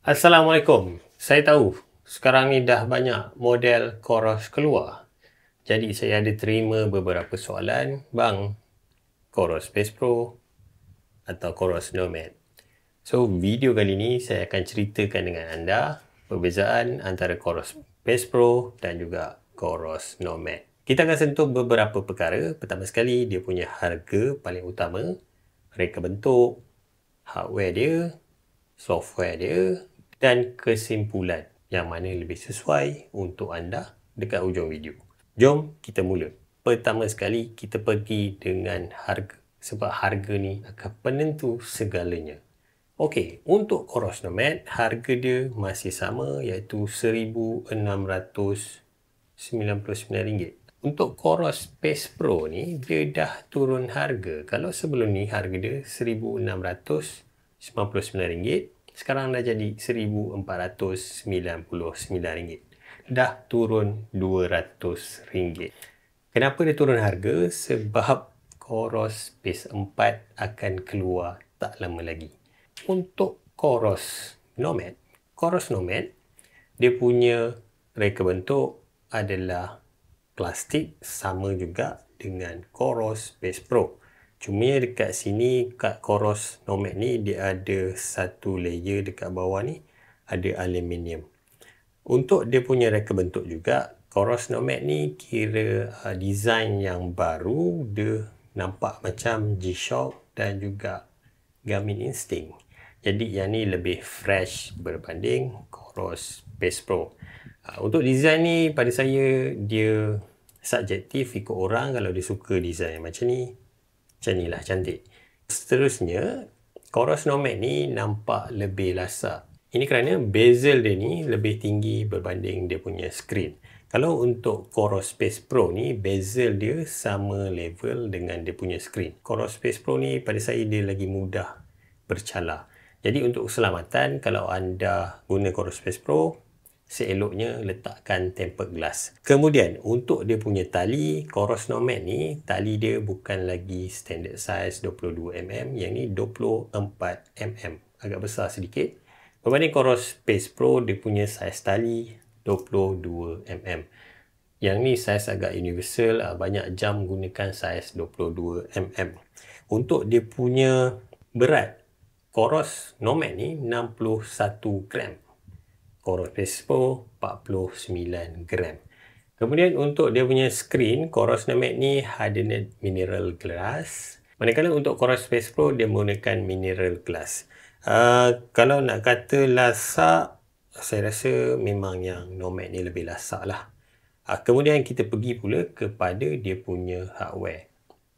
Assalamualaikum. Saya tahu sekarang ni dah banyak model Coros keluar. Jadi saya ada terima beberapa soalan, bang, Coros Space Pro atau Coros Nomad. So video kali ni saya akan ceritakan dengan anda perbezaan antara Coros Space Pro dan juga Coros Nomad. Kita akan sentuh beberapa perkara. Pertama sekali, dia punya harga paling utama, reka bentuk, hardware dia, software dia dan kesimpulan yang mana lebih sesuai untuk anda dekat hujung video. Jom kita mula. Pertama sekali kita pergi dengan harga, sebab harga ni akan penentu segalanya. Okey, untuk Coros Nomad harga dia masih sama iaitu RM1,699. Untuk Coros Space Pro ni dia dah turun harga. Kalau sebelum ni harga dia RM1,699, sekarang dah jadi RM1,499. Dah turun RM200. Kenapa dia turun harga? Sebab Coros Space 4 akan keluar tak lama lagi. Untuk Coros Nomad dia punya reka bentuk adalah plastik, sama juga dengan Coros Space Pro. Cuma dekat sini, kat Coros Nomad ni dia ada satu layer dekat bawah ni, ada aluminium. Untuk dia punya reka bentuk juga, Coros Nomad ni kira design yang baru. Dia nampak macam G-Shock dan juga Garmin Instinct. Jadi yang ni lebih fresh berbanding Coros Space Pro. Untuk design ni pada saya dia subjektif, ikut orang. Kalau dia suka design macam ni lah, cantik. Seterusnya, Coros Nomad ni nampak lebih lasak. Ini kerana bezel dia ni lebih tinggi berbanding dia punya skrin. Kalau untuk Coros Space Pro ni, bezel dia sama level dengan dia punya skrin. Coros Space Pro ni pada saya dia lagi mudah bercala. Jadi untuk keselamatan, kalau anda guna Coros Space Pro, seeloknya letakkan tempered glass. Kemudian untuk dia punya tali, Coros Nomad ni tali dia bukan lagi standard size 22mm, yang ni 24mm, agak besar sedikit. Berbanding Coros Space Pro, dia punya saiz tali 22mm. Yang ni saiz agak universal, banyak jam gunakan saiz 22mm. Untuk dia punya berat, Coros Nomad ni 61 gram. Coros Space Pro 49 gram. Kemudian untuk dia punya skrin, Coros Nomad ni hardened mineral glass. Manakala untuk Coros Space Pro dia menggunakan mineral glass. Kalau nak kata lasak, saya rasa memang yang Nomad ni lebih lasak lah. Kemudian kita pergi pula kepada dia punya hardware.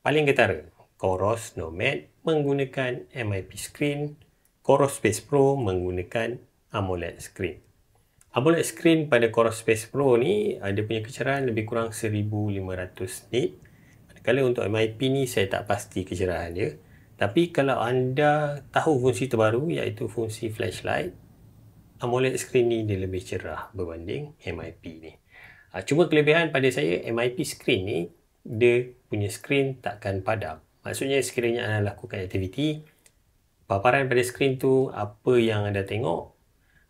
Paling ketara, Coros Nomad menggunakan MIP screen, Coros Space Pro menggunakan AMOLED screen. AMOLED screen pada Coros Space Pro ni dia punya kecerahan lebih kurang 1500 nit. Manakala untuk MIP ni saya tak pasti kecerahan dia. Tapi kalau anda tahu fungsi terbaru iaitu fungsi flashlight, AMOLED screen ni dia lebih cerah berbanding MIP ni. Cuma kelebihan pada saya, MIP screen ni dia punya skrin takkan padam. Maksudnya sekiranya anda lakukan aktiviti, paparan pada skrin tu, apa yang anda tengok,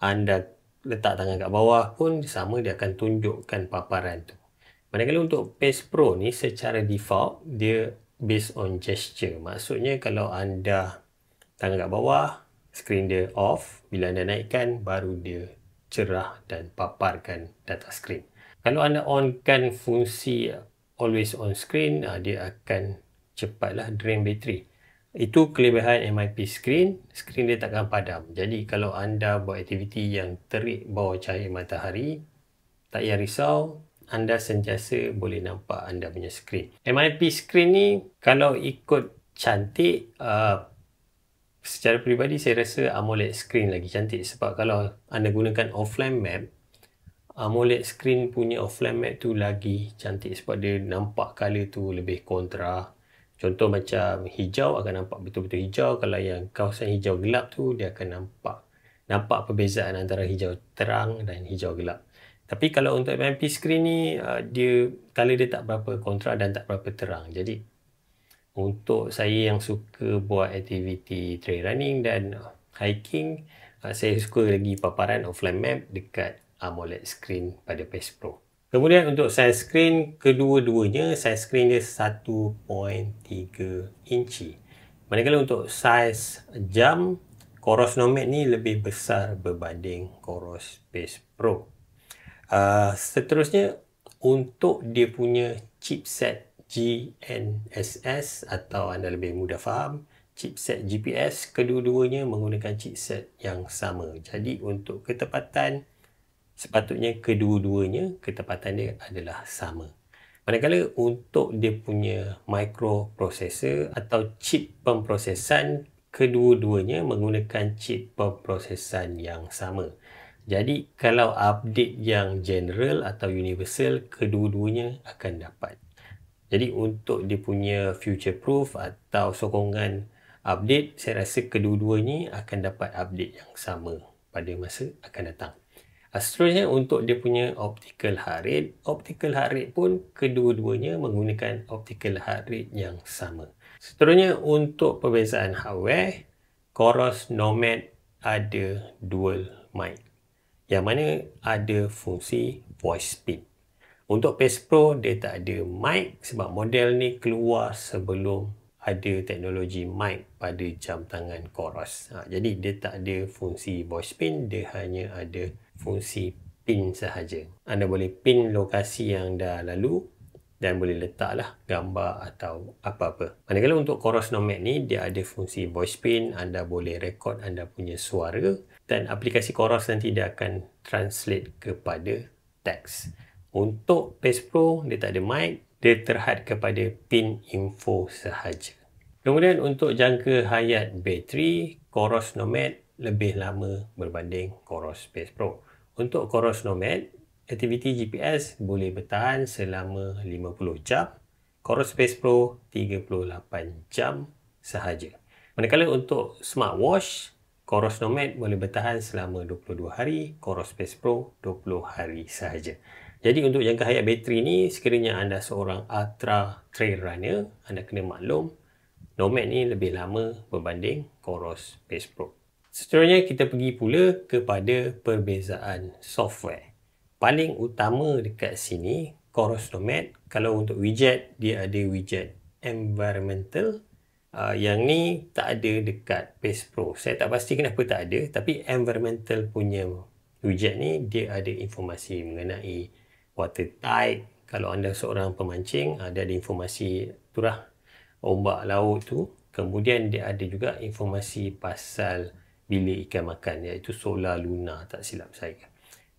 anda letak tangan kat bawah pun sama, dia akan tunjukkan paparan tu. Manakala untuk Space Pro ni secara default dia based on gesture. Maksudnya kalau anda tangan kat bawah, skrin dia off. Bila anda naikkan, baru dia cerah dan paparkan data skrin. Kalau anda onkan fungsi always on screen, dia akan cepatlah drain bateri. Itu kelebihan MIP screen. Skrin dia takkan padam. Jadi kalau anda buat aktiviti yang terik bawah cahaya matahari, tak payah risau, anda sentiasa boleh nampak anda punya skrin. MIP screen ni kalau ikut cantik, secara peribadi saya rasa AMOLED screen lagi cantik. Sebab kalau anda gunakan offline map, AMOLED screen punya offline map tu lagi cantik sebab dia nampak color tu lebih kontra. Contoh macam hijau akan nampak betul-betul hijau. Kalau yang kawasan hijau gelap tu, dia akan nampak perbezaan antara hijau terang dan hijau gelap. Tapi kalau untuk MIP screen ni, color dia tak berapa kontra dan tak berapa terang. Jadi untuk saya yang suka buat aktiviti trail running dan hiking, Saya suka lagi paparan offline map dekat AMOLED screen pada PES Pro. Kemudian untuk size screen, kedua-duanya size screen dia 1.3 inci. Manakala untuk saiz jam, Coros Nomad ni lebih besar berbanding Coros PES Pro. Seterusnya, untuk dia punya chipset GNSS atau anda lebih mudah faham, chipset GPS, kedua-duanya menggunakan chipset yang sama. Jadi untuk ketepatan, sepatutnya kedua-duanya ketepatan dia adalah sama. Manakala untuk dia punya microprocessor atau chip pemprosesan, kedua-duanya menggunakan chip pemprosesan yang sama. Jadi kalau update yang general atau universal, kedua-duanya akan dapat. Jadi untuk dia punya future proof atau sokongan update, saya rasa kedua-duanya akan dapat update yang sama pada masa akan datang. Seterusnya untuk dia punya optical heart rate pun kedua-duanya menggunakan optical heart rate yang sama. Seterusnya untuk perbezaan hardware, Coros Nomad ada dual mic yang mana ada fungsi voice pin. Untuk PES Pro dia tak ada mic sebab model ni keluar sebelum ada teknologi mic pada jam tangan Coros. Jadi dia tak ada fungsi voice pin, dia hanya ada fungsi pin sahaja. Anda boleh pin lokasi yang dah lalu dan boleh letaklah gambar atau apa-apa. Manakala untuk Coros Nomad ni dia ada fungsi voice pin, anda boleh record anda punya suara dan aplikasi Coros nanti dia akan translate kepada teks. Untuk PES Pro dia tak ada mic, dia terhad kepada pin info sahaja. Kemudian untuk jangka hayat bateri, Coros Nomad lebih lama berbanding Coros PES Pro. Untuk Coros Nomad, aktiviti GPS boleh bertahan selama 50 jam. Coros PES Pro 38 jam sahaja. Manakala untuk smartwatch, Coros Nomad boleh bertahan selama 22 hari, Coros PES Pro 20 hari sahaja. Jadi untuk jangka hayat bateri ni, sekiranya anda seorang ultra trail runner, anda kena maklum Nomad ni lebih lama berbanding Coros PES Pro. Seterusnya kita pergi pula kepada perbezaan software. Paling utama dekat sini, Coros Nomad, kalau untuk widget, dia ada widget environmental. Yang ni tak ada dekat PES Pro. Saya tak pasti kenapa tak ada, tapi environmental punya widget ni, dia ada informasi mengenai water tide. Kalau anda seorang pemancing, ada informasi turah ombak laut tu. Kemudian dia ada juga informasi pasal bilik ikan makan, iaitu solar luna, tak silap saya.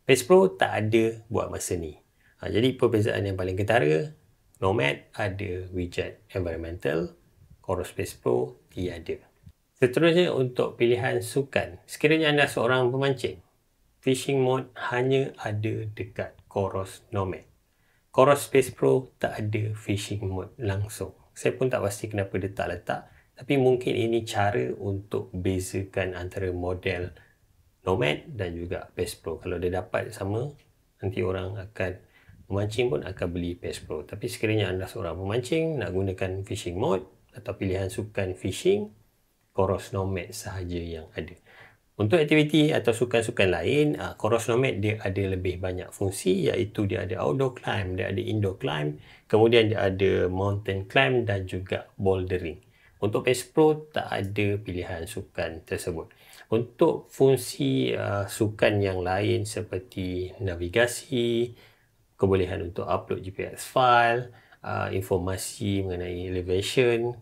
PES Pro tak ada buat masa ni. Jadi perbezaan yang paling ketara, Nomad ada widget environmental, Coros PES Pro tiada. Seterusnya untuk pilihan sukan. Sekiranya anda seorang pemancing, fishing mode hanya ada dekat Coros Nomad. Coros PES Pro tak ada fishing mode langsung. Saya pun tak pasti kenapa dia tak letak. Tapi mungkin ini cara untuk bezakan antara model Nomad dan juga PES Pro. Kalau dia dapat sama, nanti orang akan memancing pun akan beli PES Pro. Tapi sekiranya anda seorang pemancing nak gunakan fishing mode atau pilihan sukan fishing, Coros Nomad sahaja yang ada. Untuk aktiviti atau sukan-sukan lain, Coros Nomad dia ada lebih banyak fungsi, iaitu dia ada outdoor climb, dia ada indoor climb, kemudian dia ada mountain climb dan juga bouldering. Untuk PES Pro tak ada pilihan sukan tersebut. Untuk fungsi sukan yang lain seperti navigasi, kebolehan untuk upload GPS file, informasi mengenai elevation,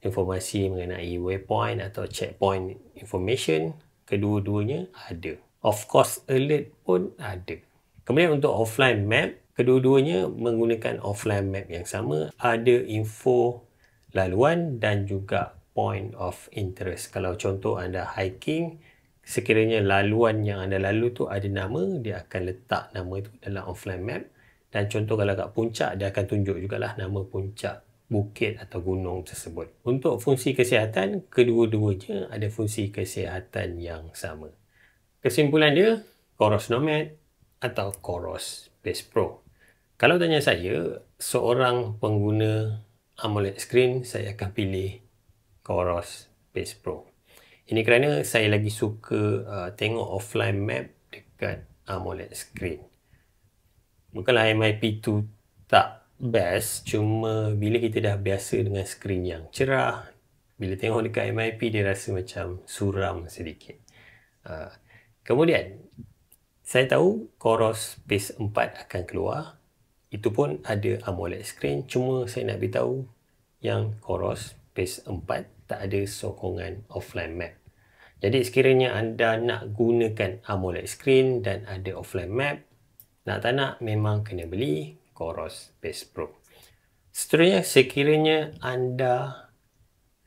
informasi mengenai waypoint atau checkpoint information, kedua-duanya ada. Of course alert pun ada. Kemudian untuk offline map, kedua-duanya menggunakan offline map yang sama. Ada info laluan dan juga point of interest. Kalau contoh anda hiking, sekiranya laluan yang anda lalu tu ada nama, dia akan letak nama tu dalam offline map. Dan contoh kalau kat puncak, dia akan tunjuk jugalah nama puncak bukit atau gunung tersebut. Untuk fungsi kesihatan, kedua-duanya ada fungsi kesihatan yang sama. Kesimpulan dia, Coros Nomad atau Coros PES Pro. Kalau tanya saya, seorang pengguna AMOLED screen, saya akan pilih Coros PES Pro. Ini kerana saya lagi suka tengok offline map dekat AMOLED screen. Bukanlah MIP tu tak best, cuma bila kita dah biasa dengan skrin yang cerah, bila tengok dekat MIP dia rasa macam suram sedikit. Kemudian saya tahu Coros Pace 4 akan keluar. Itu pun ada AMOLED screen, cuma saya nak beritahu yang Coros Pace 4 tak ada sokongan offline map. Jadi sekiranya anda nak gunakan AMOLED screen dan ada offline map, nak tak nak memang kena beli Coros Pace Pro. Seterusnya, sekiranya anda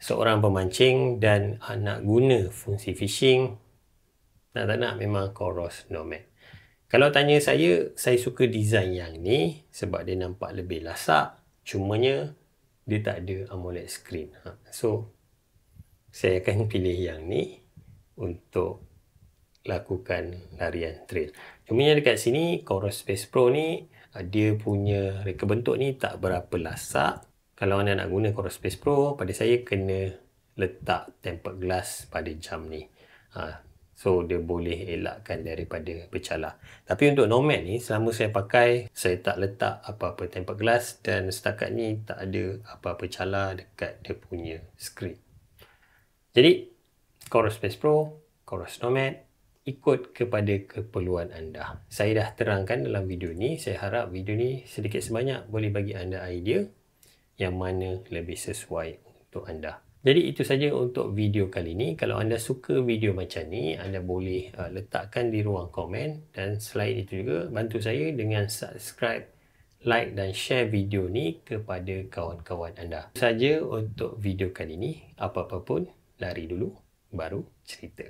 seorang pemancing dan nak guna fungsi fishing, nak tak nak memang Coros Nomad. Kalau tanya saya suka design yang ni sebab dia nampak lebih lasak, cumanya dia tak ada AMOLED screen. So, saya akan pilih yang ni untuk lakukan larian trail. Cumanya dekat sini Coros Pace Pro ni dia punya reka bentuk ni tak berapa lasak. Kalau anda nak guna Coros Pace Pro, pada saya kena letak tempered glass pada jam ni. So dia boleh elakkan daripada bercalar. Tapi untuk Nomad ni, selama saya pakai, saya tak letak apa-apa tempered glass dan setakat ni tak ada apa-apa calar dekat dia punya skrin. Jadi Coros Pace Pro, Coros Nomad, ikut kepada keperluan anda. Saya dah terangkan dalam video ni. Saya harap video ni sedikit sebanyak boleh bagi anda idea yang mana lebih sesuai untuk anda. Jadi itu saja untuk video kali ni. Kalau anda suka video macam ni, anda boleh letakkan di ruang komen. Dan selain itu juga, bantu saya dengan subscribe, like dan share video ni kepada kawan-kawan anda. Itu saja untuk video kali ni. Apa-apa pun, lari dulu, baru cerita.